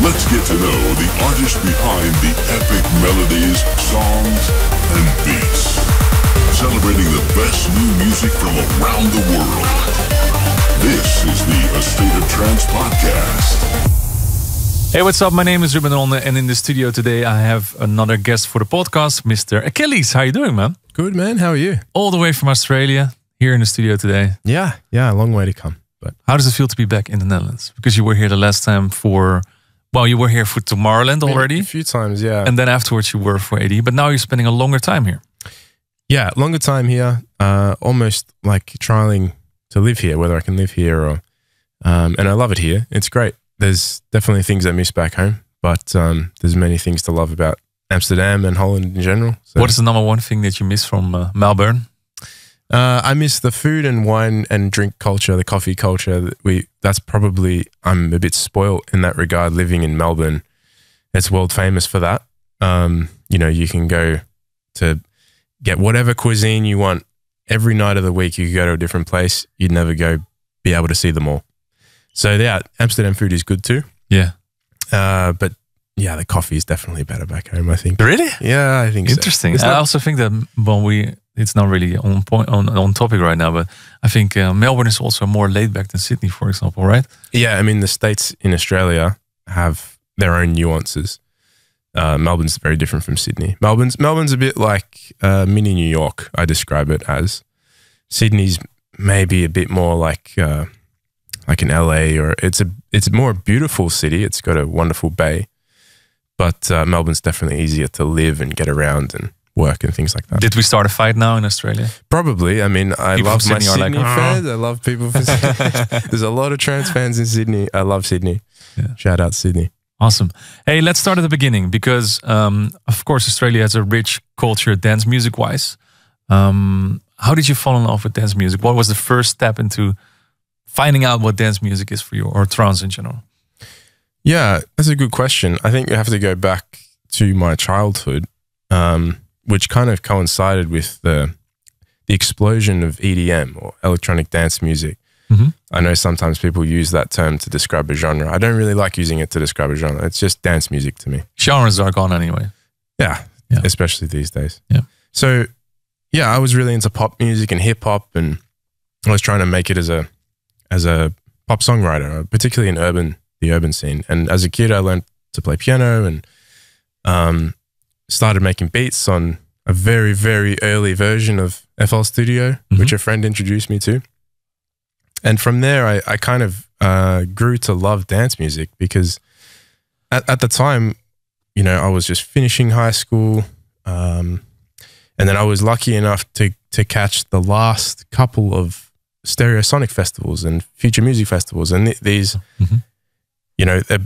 Let's get to know the artist behind the epic melodies, songs, and beats. Celebrating the best new music from around the world. This is the A State of Trance podcast. Hey, what's up? My name is Ruben Ronde, and in the studio today I have another guest for the podcast, Mr. Achilles. How you doing, man? Good, man. How are you? All the way from Australia, here in the studio today. Yeah, a long way to come. But how does it feel to be back in the Netherlands? Because you were here the last time you were here for Tomorrowland already. A few times, yeah. And then afterwards you were for AD, but now you're spending a longer time here. Yeah, longer time here. Almost like trialing to live here, whether I can live here or... and I love it here. It's great. There's definitely things I miss back home, but there's many things to love about Amsterdam and Holland in general. So. What is the number one thing that you miss from Melbourne? I miss the food and wine and drink culture, the coffee culture. That's probably, I'm a bit spoiled in that regard, living in Melbourne. It's world famous for that. You can go to get whatever cuisine you want. Every night of the week, you could go to a different place. You'd never be able to see them all. So yeah, Amsterdam food is good too. Yeah. But yeah, the coffee is definitely better back home, I think. Really? Yeah, I think Interesting. I also think that it's not really on topic right now, but I think Melbourne is also more laid back than Sydney, for example, right? Yeah, I mean the states in Australia have their own nuances. Melbourne's very different from Sydney. Melbourne's a bit like mini New York. I describe it as. Sydney's maybe a bit more like an LA, or it's more a beautiful city. It's got a wonderful bay, but Melbourne's definitely easier to live and get around and work and things like that. Did we start a fight now in Australia? Probably. I mean, I love my Sydney fans. I love people from Sydney. There's a lot of trance fans in Sydney. I love Sydney. Yeah. Shout out Sydney. Awesome. Hey, let's start at the beginning because, of course, Australia has a rich culture dance music-wise. How did you fall in love with dance music? What was the first step into finding out what dance music is for you, or trance in general? Yeah, that's a good question. I think you have to go back to my childhood, which kind of coincided with the explosion of EDM, or electronic dance music. Mm-hmm. I know sometimes people use that term to describe a genre. I don't really like using it to describe a genre. It's just dance music to me. Genres are gone anyway. Yeah, especially these days. Yeah. So, yeah, I was really into pop music and hip hop, and I was trying to make it as a pop songwriter, particularly in the urban scene. And as a kid, I learned to play piano and started making beats on a very, very early version of FL Studio, mm-hmm. which a friend introduced me to. And from there, I kind of grew to love dance music because at the time, I was just finishing high school. And then I was lucky enough to catch the last couple of Stereosonic festivals and future music festivals. And these, mm-hmm.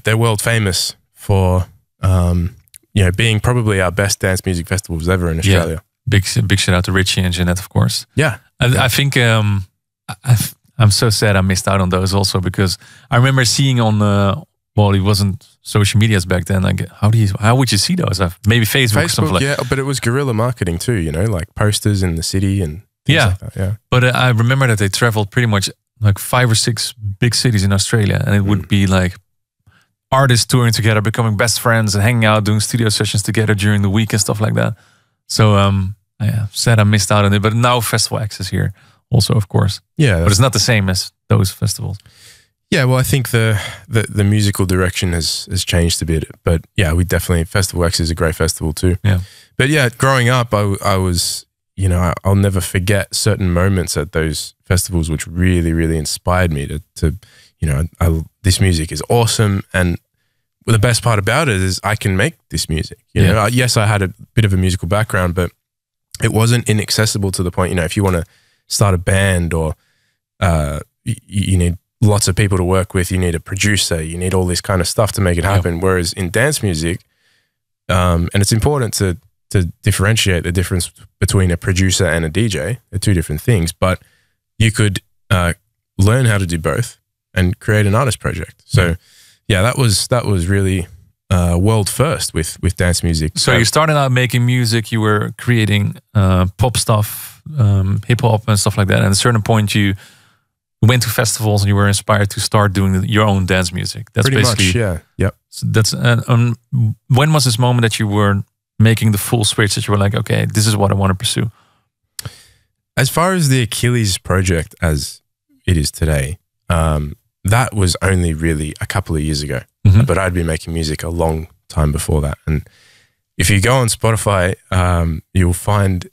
They're world famous for, being probably our best dance music festivals ever in Australia. Yeah. Big shout out to Richie and Jeanette, of course. Yeah. I think I'm so sad I missed out on those also, because I remember seeing on it wasn't social medias back then. Like, how would you see those? Maybe Facebook or something like that. Yeah, but it was guerrilla marketing too, like posters in the city and things like that. Yeah. But I remember that they traveled pretty much like 5 or 6 big cities in Australia, and it would be like artists touring together, becoming best friends and hanging out, doing studio sessions together during the week and stuff like that. So sad I missed out on it, but now festival access here also, of course. Yeah. But it's not the same as those festivals. Yeah, well, I think the musical direction has changed a bit, but yeah, Festival X is a great festival too. Yeah. But yeah, growing up, I was, I'll never forget certain moments at those festivals which really, really inspired me to this music is awesome. And the best part about it is I can make this music. Yes, I had a bit of a musical background, but it wasn't inaccessible to the point, if you want to start a band or you need lots of people to work with, you need a producer, you need all this kind of stuff to make it happen. Yeah. Whereas in dance music, and it's important to differentiate the difference between a producer and a DJ. They're two different things, but you could learn how to do both and create an artist project. So yeah, that was really world first with dance music. So you started out making music, you were creating pop stuff, hip hop and stuff like that. And at a certain point you went to festivals and you were inspired to start doing your own dance music. That's Pretty basically much, yeah. Yep. So that's when was this moment that you were making the full switch, that you were like, okay, this is what I want to pursue? As far as the Achilles project as it is today, that was only really a couple of years ago. Mm-hmm. But I'd been making music a long time before that. And if you go on Spotify, you'll find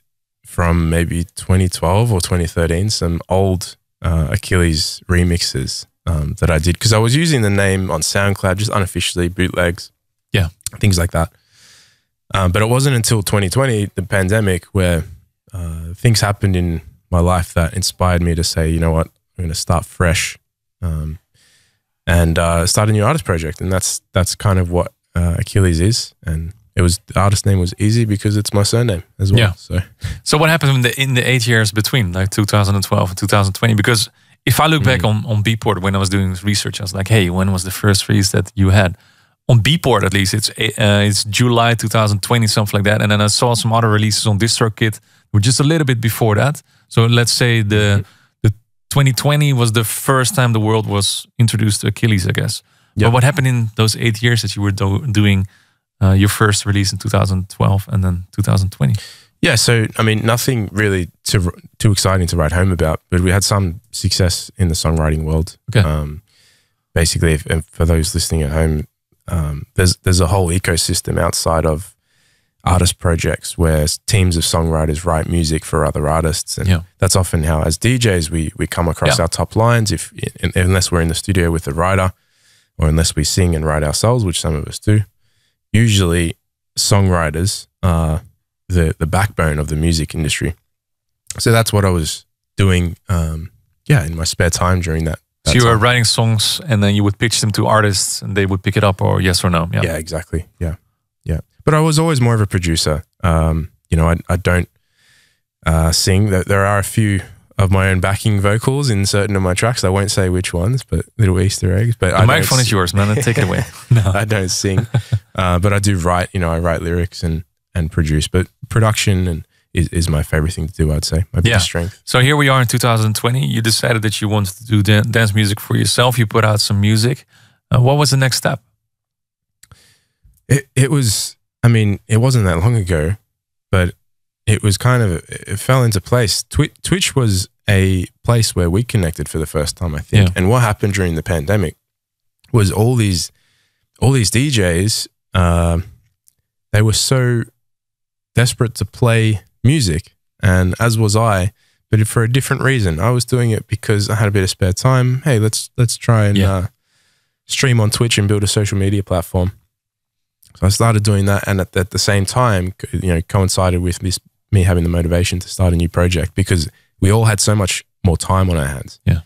from maybe 2012 or 2013 some old Achilles remixes that I did, because I was using the name on SoundCloud just unofficially, bootlegs, things like that. But it wasn't until 2020, the pandemic, where things happened in my life that inspired me to say, you know what, I'm going to start fresh and start a new artist project. And that's kind of what Achilles is. And the artist name was easy because it's my surname as well. Yeah. So what happened in the 8 years between, like 2012 and 2020? Because if I look back on Beatport, when I was doing research, I was like, hey, when was the first release that you had? On Beatport, at least, it's July 2020, something like that. And then I saw some other releases on DistroKid, were just a little bit before that. So let's say the 2020 was the first time the world was introduced to Achilles, I guess. Yep. But what happened in those 8 years that you were doing your first release in 2012 and then 2020? Yeah, so I mean, nothing really too exciting to write home about, but we had some success in the songwriting world. Okay. Basically, for those listening at home, there's a whole ecosystem outside of artist projects where teams of songwriters write music for other artists, and that's often how, as DJs, we come across our top lines. Unless we're in the studio with a writer, or unless we sing and write ourselves, which some of us do. Usually, songwriters are the backbone of the music industry. So that's what I was doing, in my spare time during that. So you were writing songs and then you would pitch them to artists and they would pick it up, or yes or no? Yeah, exactly. Yeah. But I was always more of a producer. I don't sing. There are a few of my own backing vocals in certain of my tracks. I won't say which ones, but little Easter eggs. But the microphone is yours, man. Take it away. No. I don't sing, but I do write. I write lyrics and produce. But production is my favorite thing to do, I'd say. My biggest strength. So here we are in 2020. You decided that you wanted to do dance music for yourself. You put out some music. What was the next step? It was, I mean, it wasn't that long ago, but it was it fell into place. Twitch was a place where we connected for the first time, I think. And what happened during the pandemic was all these DJs, they were so desperate to play music, and as was I, but for a different reason. I was doing it because I had a bit of spare time. Hey, let's try and stream on Twitch and build a social media platform. So I started doing that, and at the same time, coincided with me having the motivation to start a new project, because we all had so much more time on our hands. Yeah,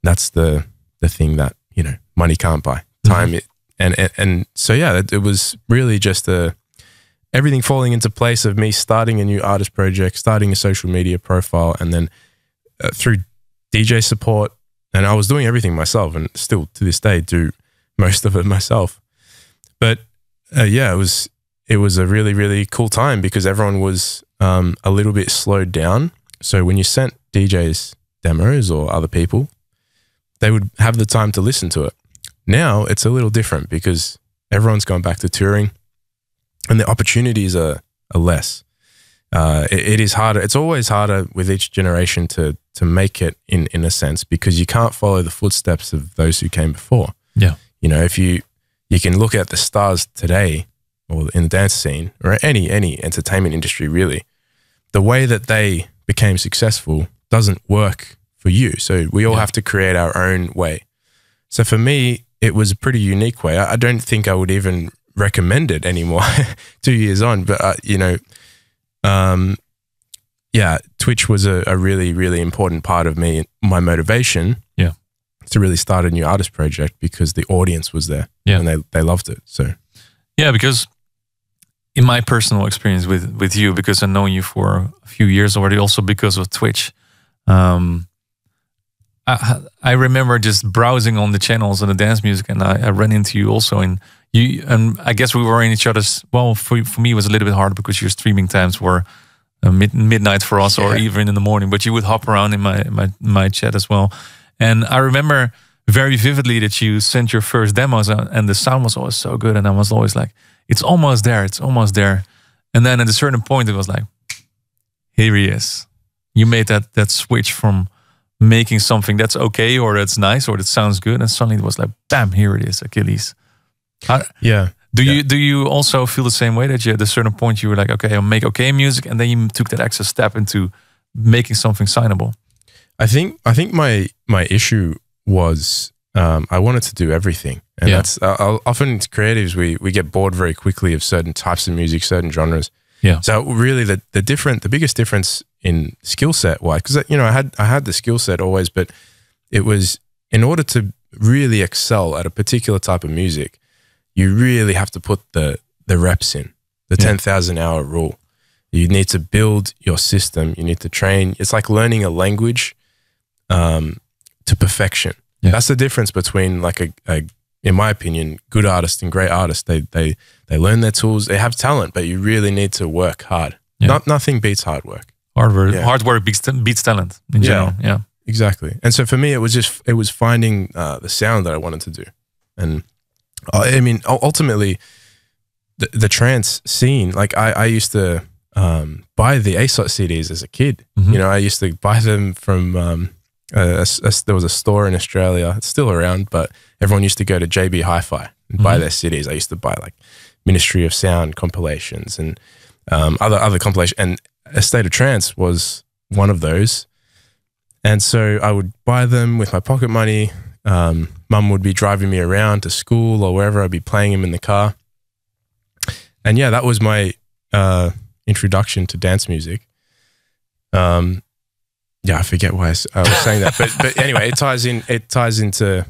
that's the thing that money can't buy. Time, and so it was really just everything falling into place of me starting a new artist project, starting a social media profile, and then through DJ support, and I was doing everything myself, and still to this day do most of it myself. But it was a really, really cool time, because everyone was a little bit slowed down. So when you sent DJs demos or other people, they would have the time to listen to it. Now it's a little different because everyone's gone back to touring, and the opportunities are less. It is harder. It's always harder with each generation to make it in a sense, because you can't follow the footsteps of those who came before. Yeah. If you can look at the stars today, or in the dance scene, or any entertainment industry really, the way that they became successful doesn't work for you. So we all have to create our own way. So for me, it was a pretty unique way. I don't think I would even recommend it anymore 2 years on, but Twitch was a really, really important part of my motivation to really start a new artist project, because the audience was there and they loved it. So because in my personal experience with you, because I know you for a few years already, also because of Twitch, I remember just browsing on the channels and the dance music, and I ran into you also, and I guess we were in each other's. Well, for me it was a little bit hard because your streaming times were midnight for us, or even in the morning. But you would hop around in my chat as well, And I remember very vividly that you sent your first demos out, and the sound was always so good, and I was always like, it's almost there, it's almost there. And then at a certain point, it was like, here he is. You made that switch from making something that's okay or that's nice or that sounds good, and suddenly it was like, bam, here it is, Achilles. Do you also feel the same way, that you at a certain point you were like, okay, I'll make okay music, and then you took that extra step into making something signable? I think my issue was I wanted to do everything, and that's often creatives we get bored very quickly of certain types of music, certain genres. Yeah. So really, the biggest difference in skill set wise, because I had the skill set always, but it was in order to really excel at a particular type of music, you really have to put the reps in, the 10,000 hour rule. You need to build your system. You need to train. It's like learning a language to perfection. Yeah. That's the difference between like a in my opinion, good artists and great artists. They learn their tools. They have talent, but you really need to work hard. Yeah. Nothing beats hard work. Hard work beats talent in general. Yeah, exactly. And so for me, it was finding the sound that I wanted to do. And I mean, ultimately, the trance scene. Like I used to buy the A State CDs as a kid. Mm-hmm. I used to buy them from. There was a store in Australia. It's still around, but everyone used to go to JB Hi-Fi and buy their CDs. I used to buy like Ministry of Sound compilations and other compilations. And A State of Trance was one of those. And so I would buy them with my pocket money. Mum would be driving me around to school or wherever. I'd be playing them in the car. And yeah, that was my introduction to dance music. Yeah, I forget why I was saying that, but anyway, it ties into.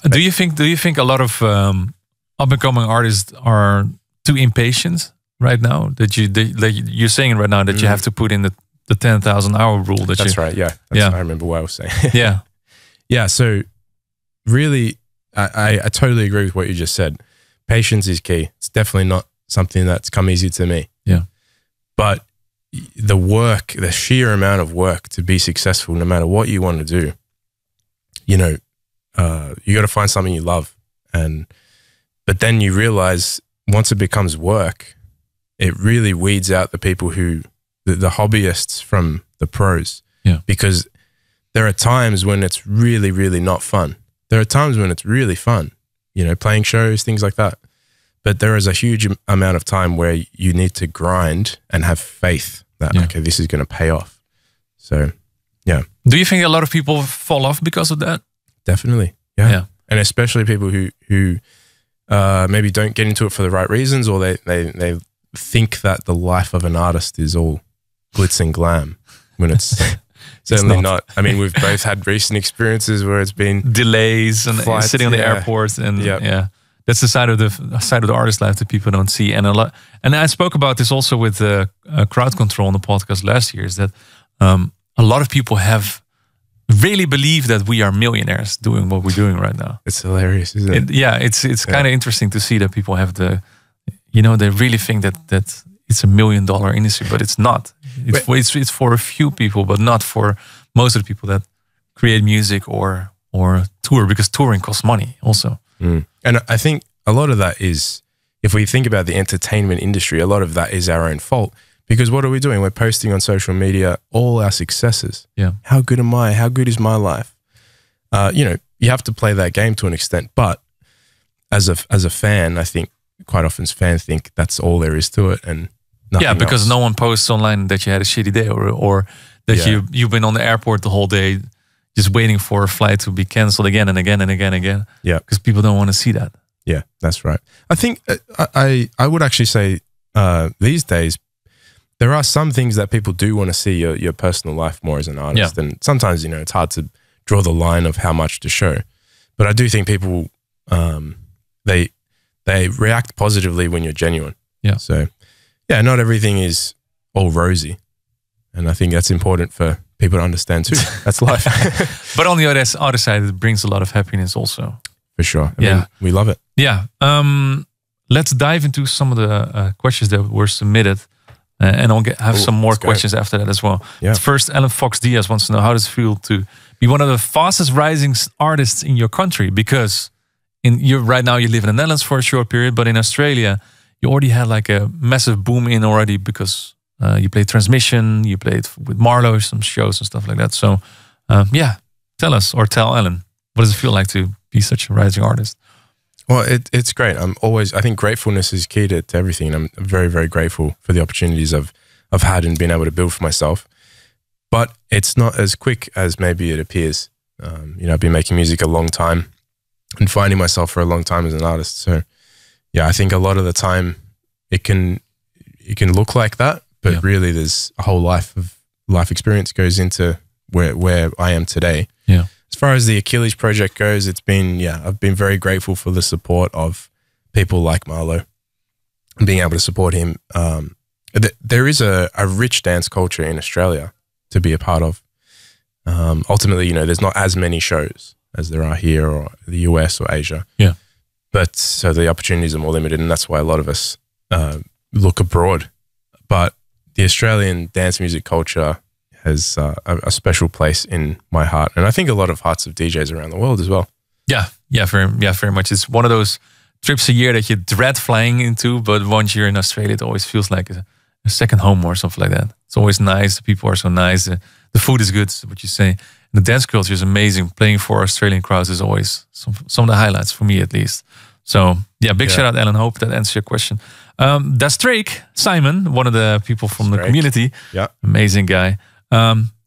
Do you think a lot of up and coming artists are too impatient right now? That you're saying right now that you have to put in the 10,000 hour rule. That's right. Yeah. I remember what I was saying. Yeah. Yeah. So really, I totally agree with what you just said. Patience is key. It's definitely not something that's come easy to me. Yeah. But the sheer amount of work to be successful, no matter what you want to do, you got to find something you love. But then you realize once it becomes work, it really weeds out the people the hobbyists from the pros. Yeah. Because there are times when it's really, really not fun. There are times when it's really fun, playing shows, things like that. But there is a huge amount of time where you need to grind and have faith that, okay, this is going to pay off. So, yeah. Do you think a lot of people fall off because of that? Definitely, yeah. And especially people who maybe don't get into it for the right reasons, or they think that the life of an artist is all glitz and glam when it's certainly not. I mean, we've both had recent experiences where it's been delays and flights, sitting on the airport, and that's the side of the artist life that people don't see. And I spoke about this also with Crowd Control on the podcast last year. Is that a lot of people have really believe that we are millionaires doing what we're doing right now. It's hilarious, isn't it? It's kind of interesting to see that people have they really think that it's $1 million industry, but it's not. It's for a few people, but not for most of the people that create music or tour, because touring costs money also. Mm. And I think a lot of that is, if we think about the entertainment industry, a lot of that is our own fault. Because what are we doing? We're posting on social media all our successes. Yeah. How good am I? How good is my life? You have to play that game to an extent. But as a fan, I think quite often fans think that's all there is to it, and nothing because else. No one posts online that you had a shitty day or that you've been on the airport the whole day just waiting for a flight to be canceled again and again and again and again. Yeah. Because people don't want to see that. Yeah, that's right. I think I would actually say these days, there are some things that people do want to see your personal life more as an artist. Yeah. And sometimes, it's hard to draw the line of how much to show. But I do think people, they react positively when you're genuine. Yeah. So, yeah, not everything is all rosy. And I think that's important for people to understand too. That's life. But on the other side, it brings a lot of happiness also. For sure. I mean, we love it. Yeah. Let's dive into some of the questions that were submitted. And I'll have some more questions after that as well. Yeah. First, Alan Fox Diaz wants to know, how does it feel to be one of the fastest rising artists in your country, because right now you live in the Netherlands for a short period, but in Australia you already had like a massive boom in already, because you played Transmission, you played with Marlowe, some shows and stuff like that. So yeah, tell us, or tell Ellen, what does it feel like to be such a rising artist? Well, it's great. I think gratefulness is key to everything. I'm very, very grateful for the opportunities I've had and been able to build for myself. But it's not as quick as maybe it appears. I've been making music a long time and finding myself for a long time as an artist. So yeah, I think a lot of the time it can look like that, but really there's a whole life experience goes into where I am today. Yeah. As far as the Achilles project goes, I've been very grateful for the support of people like Marlowe and being able to support him. There is a rich dance culture in Australia to be a part of. Ultimately, there's not as many shows as there are here or the US or Asia. Yeah. But so the opportunities are more limited, and that's why a lot of us look abroad. But the Australian dance music culture has a special place in my heart, and I think a lot of hearts of DJs around the world as well. Yeah, very much. It's one of those trips a year that you dread flying into, but once you're in Australia, it always feels like a second home or something like that. It's always nice. The people are so nice. The food is good, what you say. And the dance culture is amazing. Playing for Australian crowds is always some of the highlights for me, at least. So yeah, big shout out, Ellen. Hope that answers your question. That's Drake, Simon, one of the people from the community. Yeah, amazing guy.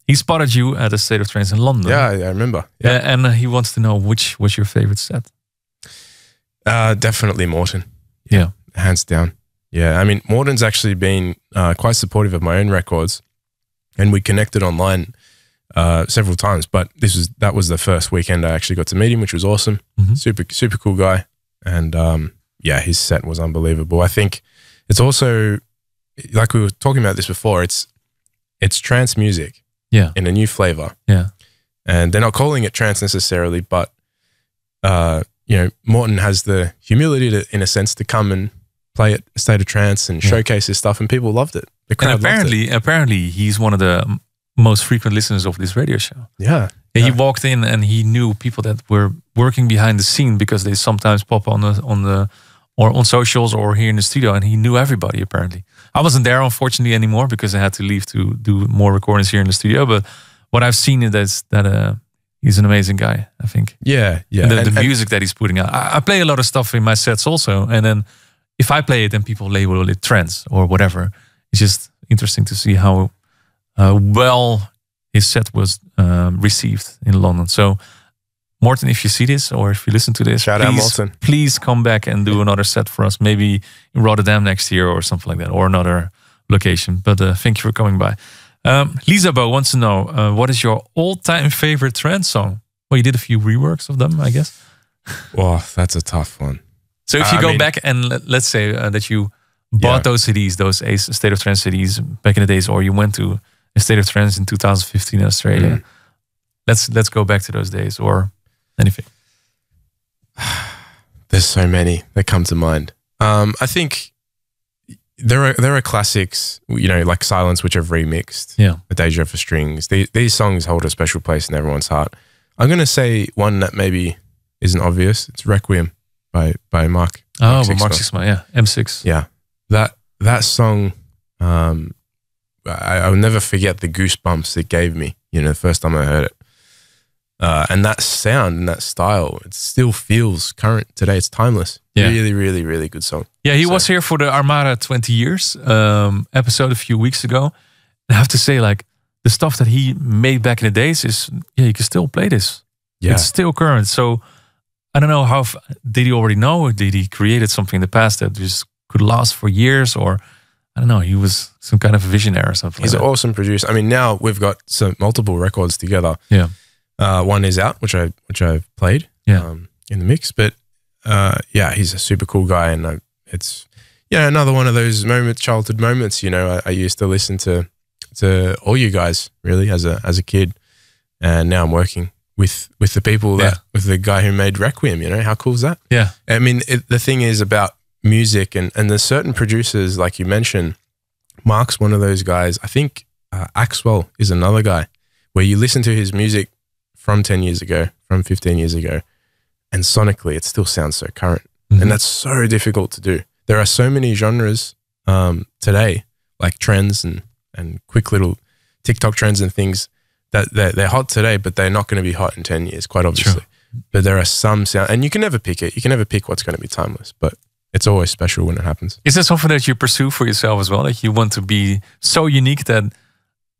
He spotted you at A State of Trance in London. Yeah, I remember. Yeah. And he wants to know which was your favorite set. Definitely Morten. Yeah, hands down. Yeah, I mean, Morten's actually been quite supportive of my own records, and we connected online several times. But that was the first weekend I actually got to meet him, which was awesome. Mm-hmm. Super cool guy, and yeah, his set was unbelievable. I think it's also, like we were talking about this before, it's trance music, in a new flavor, and they're not calling it trance necessarily, but Morten has the humility to, in a sense, to come and play at A State of Trance and showcase his stuff, and people loved it. The crowd loved it. Apparently, he's one of the most frequent listeners of this radio show. Yeah. He walked in and he knew people that were working behind the scene, because they sometimes pop on socials or here in the studio, and he knew everybody apparently. I wasn't there unfortunately anymore because I had to leave to do more recordings here in the studio. But what I've seen is that he's an amazing guy, I think. Yeah. And the music that he's putting out. I play a lot of stuff in my sets also, and then if I play it, then people label it trance or whatever. It's just interesting to see how well his set was received in London. So, Morten, if you see this or if you listen to this, shout out Morten. Please come back and do another set for us, maybe in Rotterdam next year or something like that, or another location. But thank you for coming by. Lisa Bo wants to know, what is your all-time favorite trance song? Well, you did a few reworks of them, I guess. Well, that's a tough one. So if you go back and let's say that you bought those CDs, those A State of Trance CDs back in the days, or you went to A State of Trance in 2015 in Australia. Let's go back to those days, or anything. There's so many that come to mind. I think there are classics, like Silence, which I've remixed. Yeah, A Deja for Strings. These songs hold a special place in everyone's heart. I'm going to say one that maybe isn't obvious. It's Requiem by Mark. Mark Sixma, yeah, M6. Yeah, that song. I'll never forget the goosebumps it gave me. The first time I heard it. And that sound and that style, it still feels current today. It's timeless. Yeah. Really, really, really good song. Yeah, he was here for the Armada 20 years episode a few weeks ago. And I have to say, like, the stuff that he made back in the days is, you can still play this. Yeah. It's still current. So I don't know did he already know, or did he created something in the past that just could last for years, or I don't know, he was some kind of visionary or something. He's an awesome producer. I mean, now we've got multiple records together. Yeah. One is out, which I've played in the mix. But he's a super cool guy, and it's another one of those childhood moments. I used to listen to all you guys really as a kid, and now I'm working with the people with the guy who made Requiem. How cool is that? Yeah, I mean, the thing is about music, and there's certain producers like you mentioned. Mark's one of those guys. I think Axwell is another guy where you listen to his music from 10 years ago, from 15 years ago, and sonically it still sounds so current. And that's so difficult to do. There are so many genres today, like trends and quick little TikTok trends and things that they're hot today, but they're not going to be hot in 10 years, quite obviously. Sure. But there are some sound, and you can never pick it. You can never pick what's going to be timeless, but it's always special when it happens. Is that something that you pursue for yourself as well? That you want to be so unique that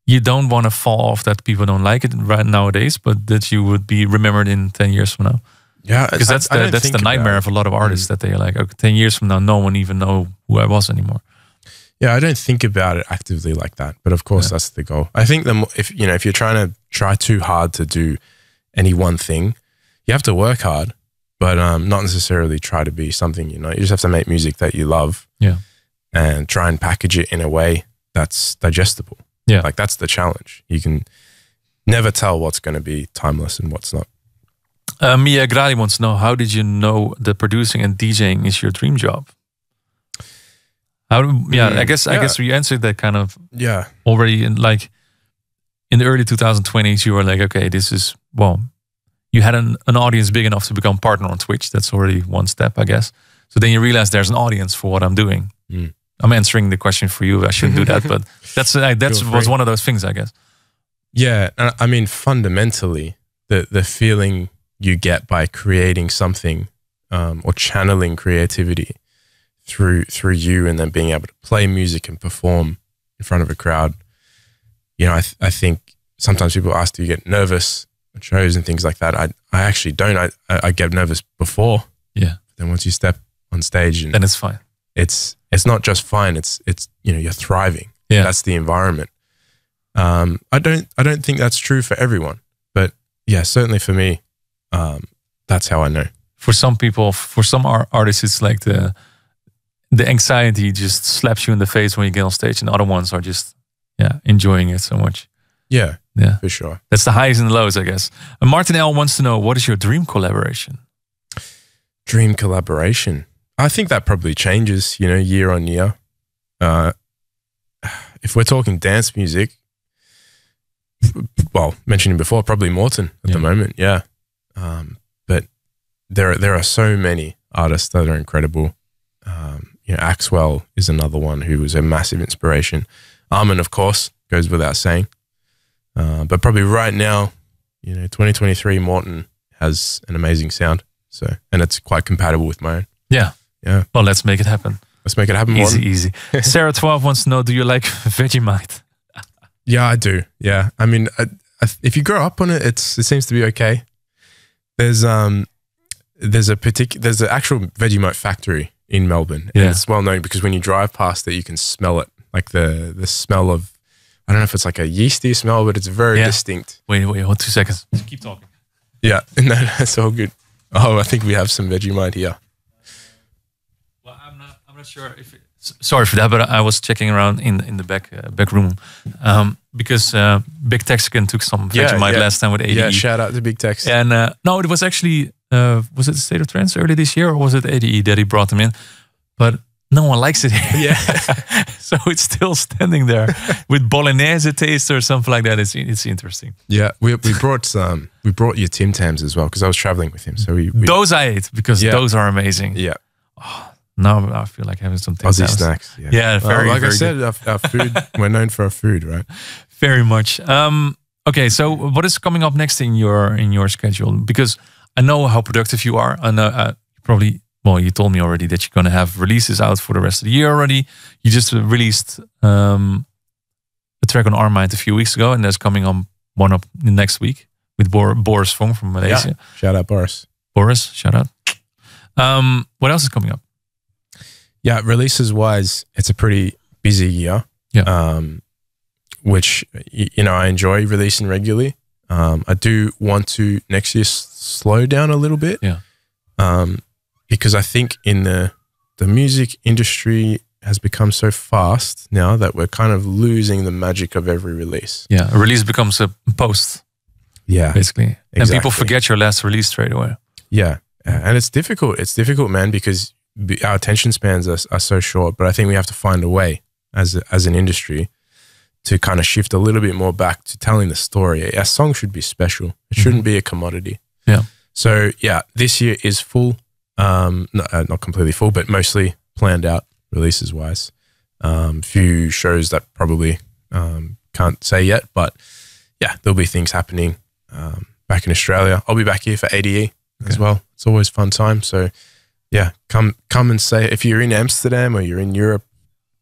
you don't want to fall off that people don't like it right nowadays, but that you would be remembered in 10 years from now? Yeah, because that's the nightmare of a lot of artists, that they're like, okay, 10 years from now, no one even know who I was anymore. Yeah, I don't think about it actively like that, but of course that's the goal. I think if you're trying to try too hard to do any one thing, you have to work hard, but not necessarily try to be something. You just have to make music that you love, and try and package it in a way that's digestible. Yeah, like that's the challenge. You can never tell what's going to be timeless and what's not. Mia Grali wants to know, how did you know that producing and DJing is your dream job? I guess we answered that kind of already in the early 2020s. You were like, okay, this is, you had an audience big enough to become partner on Twitch. That's already one step, I guess. So then you realize there's an audience for what I'm doing. I'm answering the question for you. I shouldn't do that, but that's was one of those things, I guess. Yeah, I mean, fundamentally, the feeling you get by creating something or channeling creativity through you, and then being able to play music and perform in front of a crowd. I think sometimes people ask, do you get nervous at shows and things like that? I actually don't. I get nervous before. Yeah. But then once you step on stage, and then it's fine. It's not just fine. It's you're thriving. Yeah. That's the environment. I don't think that's true for everyone, but yeah, certainly for me, that's how I know. For some people, for some artists, it's like the anxiety just slaps you in the face when you get on stage, and other ones are just enjoying it so much. Yeah, for sure. That's the highs and the lows, I guess. And Martin L wants to know, what is your dream collaboration? Dream collaboration. I think that probably changes, year on year. If we're talking dance music, mentioning before, probably Morton at the moment. Yeah. But there are so many artists that are incredible. Axwell is another one who was a massive inspiration. Armin, of course, goes without saying. But probably right now, 2023, Morton has an amazing sound. And it's quite compatible with my own. Yeah. Yeah. Well, let's make it happen. Let's make it happen, Morton. Easy. Sarah 12 wants to know, do you like Vegemite? Yeah, I do. Yeah. I mean, if you grow up on it, it seems to be okay. There's an actual Vegemite factory in Melbourne. And it's well known because when you drive past it, you can smell it. Like the smell of, I don't know if it's like a yeasty smell, but it's very distinct. Wait, hold 2 seconds. Just keep talking. Yeah, no, that's all good. Oh, I think we have some Vegemite here. Well, I'm not sure if sorry for that, but I was checking around in the back room because Big Texican took some Vegemite last time with ADE. Yeah, shout out to Big Tex. And no, it was actually was it A State of Trance early this year, or was it ADE that he brought them in? But no one likes it here. Yeah. So it's still standing there with bolognese taste or something like that. It's interesting. Yeah, we brought your Tim Tams as well because I was traveling with him. So we those I ate because those are amazing. Yeah. Oh, now I feel like having some Tim Aussie Tams. snacks. Yeah, very, like very I said, our food, we're known for our food, right? Very much. Okay, so what is coming up next in your schedule? Because I know how productive you are. I know probably. Well, you told me already that you're going to have releases out for the rest of the year already. You just released a track on Our Mind a few weeks ago, and there's coming on one up next week with Boris Fong from Malaysia. Yeah. Shout out, Boris. Boris, shout out. What else is coming up? Yeah, releases wise, it's a pretty busy year. Yeah. Which I enjoy releasing regularly. I do want to next year slow down a little bit. Yeah. Because I think in the music industry has become so fast now that we're kind of losing the magic of every release. Yeah, a release becomes a post. Yeah, basically. Exactly. And people forget your last release straight away. Yeah, and it's difficult. It's difficult, man, because our attention spans are so short. But I think we have to find a way as an industry to kind of shift a little bit more back to telling the story. A song should be special. It shouldn't be a commodity. Yeah. So yeah, this year is full. Not completely full, but mostly planned out releases wise. Few shows that probably can't say yet, but yeah, there'll be things happening back in Australia. I'll be back here for ADE as well. It's always a fun time. So yeah, come and say, if you're in Amsterdam or you're in Europe,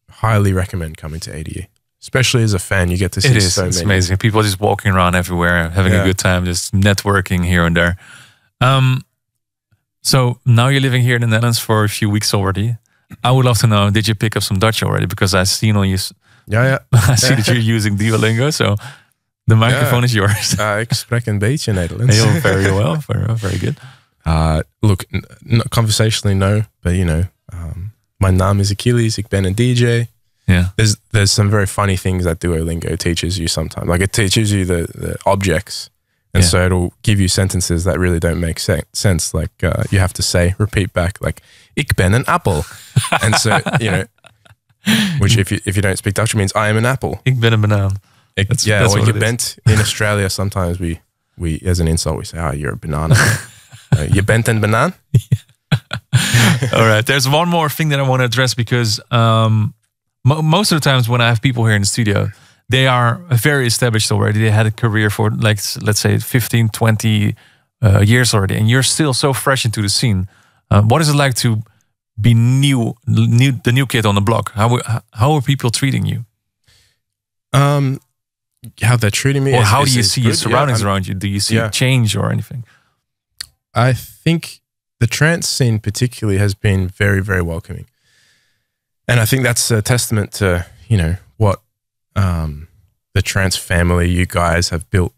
highly recommend coming to ADE. Especially as a fan, you get to see so many. It's amazing. People just walking around everywhere, having a good time, just networking here and there. So now you're living here in the Netherlands for a few weeks already. I would love to know, did you pick up some Dutch already? Because I've seen on you. I see that you're using Duolingo, so the microphone is yours. Ik spreek een beetje Nederlands. Very well, very good. Look, conversationally, no, but you know, my naam is Achilles. Ik ben een DJ. Yeah, there's some very funny things that Duolingo teaches you sometimes. Like it teaches you the objects, and so it'll give you sentences that really don't make sense. Like you have to repeat back, like ik ben een appel, and so you know, which if you don't speak Dutch, it means I am an apple. Ik ben een banaan. That's or je bent in Australia. Sometimes we as an insult we say, "Oh, you're a banana." Je bent een banaan. All right. There's one more thing that I want to address because. Most of the times when I have people here in the studio, they are very established already. They had a career for like, let's say 15, 20 years already. And you're still so fresh into the scene. What is it like to be the new kid on the block? How are people treating you? How they're treating me? Or how do you see your surroundings around you? Do you see change or anything? I think the trance scene particularly has been very, very welcoming. And I think that's a testament to, you know, what the trance family you guys have built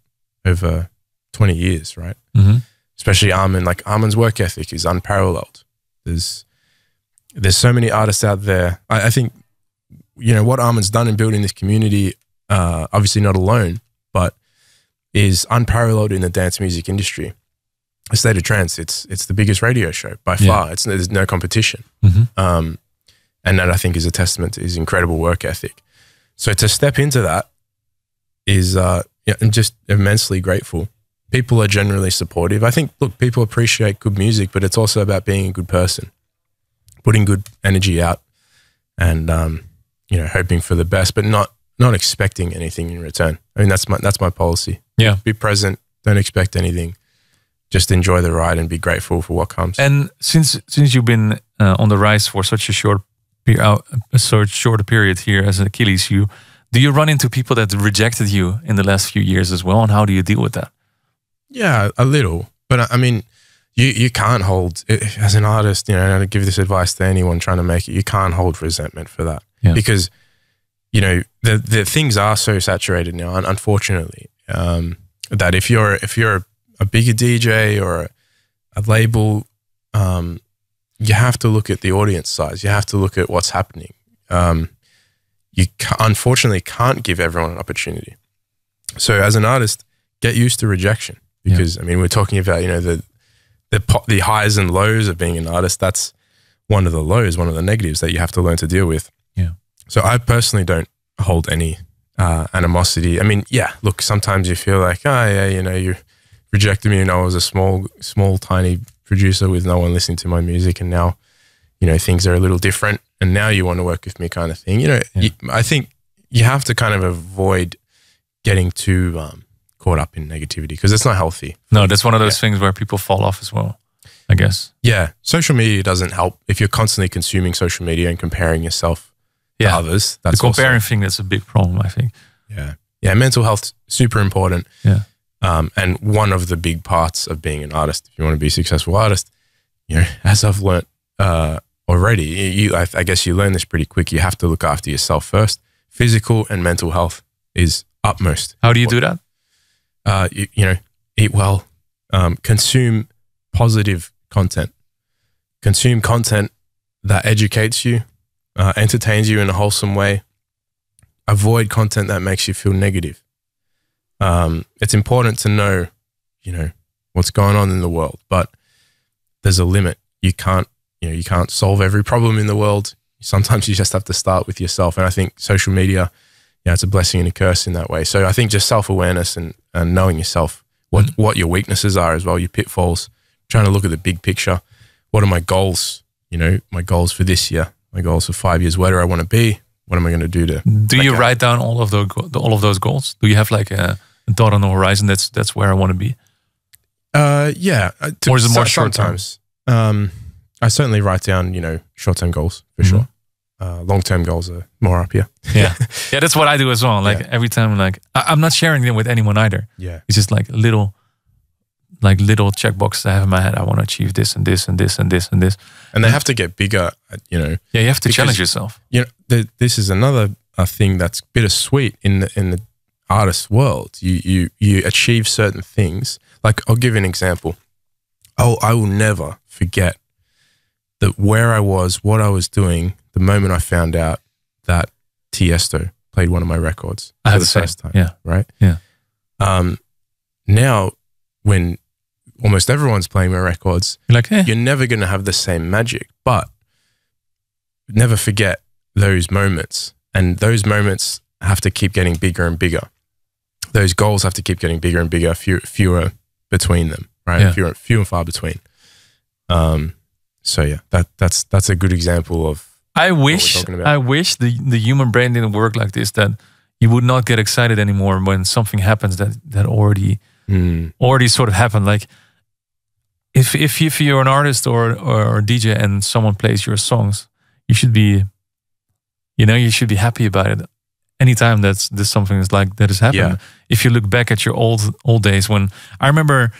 over 20 years, right? Mm-hmm. Especially Armin. Like Armin's work ethic is unparalleled. There's so many artists out there. I think, you know, what Armin's done in building this community, obviously not alone, but is unparalleled in the dance music industry. A State of Trance, it's the biggest radio show by far. There's no competition. Mm-hmm. And that I think is a testament to his incredible work ethic. So to step into that is I'm just immensely grateful. People are generally supportive. I think, look, people appreciate good music, but it's also about being a good person, putting good energy out, and you know, hoping for the best, but not expecting anything in return. I mean, that's my policy. Yeah, be present. Don't expect anything. Just enjoy the ride and be grateful for what comes. And since you've been on the rise for such a short period here as an Achilles, do you run into people that rejected you in the last few years as well, and how do you deal with that? Yeah, a little, but I mean, you can't hold, as an artist, you know, and I give this advice to anyone trying to make it, you can't hold resentment for that, because you know the things are so saturated now, unfortunately, that if you're a bigger DJ or a label, you have to look at the audience size. You have to look at what's happening. You unfortunately can't give everyone an opportunity. So as an artist, get used to rejection, because I mean, we're talking about, you know, the highs and lows of being an artist. That's one of the lows, one of the negatives that you have to learn to deal with. Yeah. So I personally don't hold any animosity. I mean, look, sometimes you feel like, oh yeah, you know, you rejected me and I was a small, tiny producer with no one listening to my music, and now, you know, things are a little different, and now you want to work with me, kind of thing. You know, I think you have to kind of avoid getting too caught up in negativity, because it's not healthy. No, that's one of those things where people fall off as well, I guess. Yeah, social media doesn't help if you're constantly consuming social media and comparing yourself to others. That's the comparing thing, that's a big problem, I think. Yeah, mental health, super important. Yeah. And one of the big parts of being an artist, if you want to be a successful artist, you know, as I've learnt already, I guess you learn this pretty quick. You have to look after yourself first. Physical and mental health is utmost. How do you do that? You know, eat well, consume positive content, consume content that educates you, entertains you in a wholesome way. Avoid content that makes you feel negative. It's important to know, you know, what's going on in the world, but there's a limit. You can't solve every problem in the world. Sometimes you just have to start with yourself. And I think social media, it's a blessing and a curse in that way. So I think just self-awareness and knowing yourself, what your weaknesses are as well, your pitfalls, trying to look at the big picture. What are my goals? My goals for this year, my goals for 5 years. Where do I want to be? What am I going to do to? Do you write down all of those goals? Do you have like a dot on the horizon? That's where I want to be. Yeah. Or is it more short term? Sometimes. I certainly write down, short-term goals for sure. Long-term goals are more up here. Yeah, that's what I do as well. Like every time, like I'm not sharing them with anyone either. Yeah, it's just like little checkboxes I have in my head. I want to achieve this and this and this and this and this. And they have to get bigger. Yeah, you have to challenge yourself. This is another thing that's bittersweet in the artist world. You achieve certain things. Like I'll give you an example. I will never forget that where I was, what I was doing, the moment I found out that Tiesto played one of my records for the first time. Yeah. Right? Yeah. Now, when almost everyone's playing my records, you're like, you're never going to have the same magic. But never forget those moments. And those moments have to keep getting bigger and bigger. Those goals have to keep getting bigger and bigger, fewer between them, right? Yeah. Few and far between. So yeah, that's a good example of. I wish the human brain didn't work like this. That you would not get excited anymore when something happens that already sort of happened. Like if you're an artist or a DJ and someone plays your songs, you should be happy about it. Anytime there's something that has happened. Yeah. If you look back at your old days, when I remember.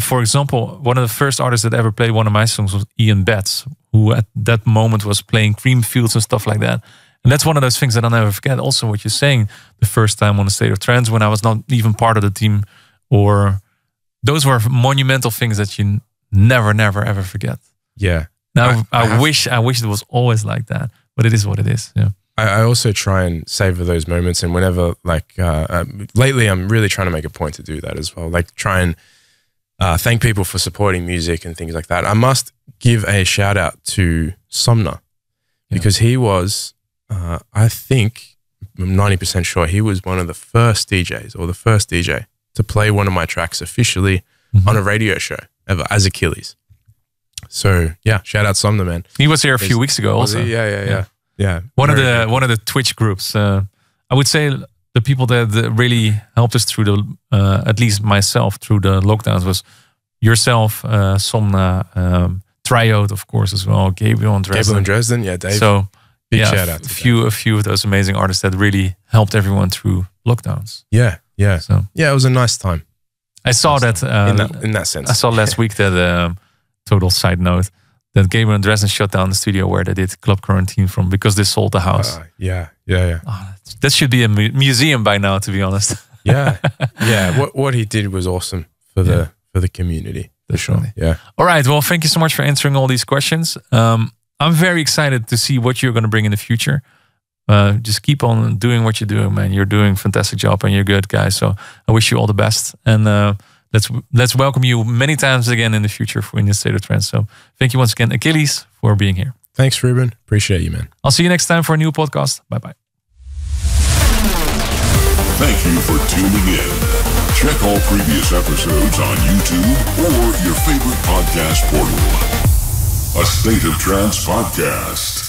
For example, one of the first artists that ever played one of my songs was Ian Betts, who at that moment was playing Creamfields and stuff like that. And that's one of those things that I'll never forget. Also, what you're saying, the first time on A State of Trance, when I was not even part of the team, or those were monumental things that you never, ever forget. Yeah. Now, I wish it was always like that, but it is what it is. Yeah. I also try and savor those moments, and whenever, lately, I'm really trying to make a point to do that as well. Like, try and thank people for supporting music and things like that. I must give a shout out to Somna because he was, I think, I'm 90% sure, he was one of the first DJs or the first DJ to play one of my tracks officially on a radio show ever as Achilles. So yeah, shout out Somna, man. He was here a few weeks ago also. Yeah. One of the Twitch groups. I would say the people that really helped us through at least myself, through the lockdowns was yourself, Somna, Triode, of course, as well, Gabriel and Dresden. Yeah, Dave. So, big shout out to a few of those amazing artists that really helped everyone through lockdowns. Yeah. So, yeah, it was a nice time. I saw that in that sense. I saw last week that total side note that Gabriel and Dresden shut down the studio where they did Club Quarantine from because they sold the house. Yeah. Oh, that should be a museum by now, to be honest. Yeah. What he did was awesome for the community. For sure. Yeah. All right. Well, thank you so much for answering all these questions. I'm very excited to see what you're going to bring in the future. Just keep on doing what you're doing, man. You're doing a fantastic job and you're good, guys. So I wish you all the best. And let's welcome you many times again in the future in the State of Trance. So thank you once again, Achilles, for being here. Thanks, Ruben. Appreciate you, man. I'll see you next time for a new podcast. Bye-bye. Thank you for tuning in. Check all previous episodes on YouTube or your favorite podcast portal. A State of Trance podcast.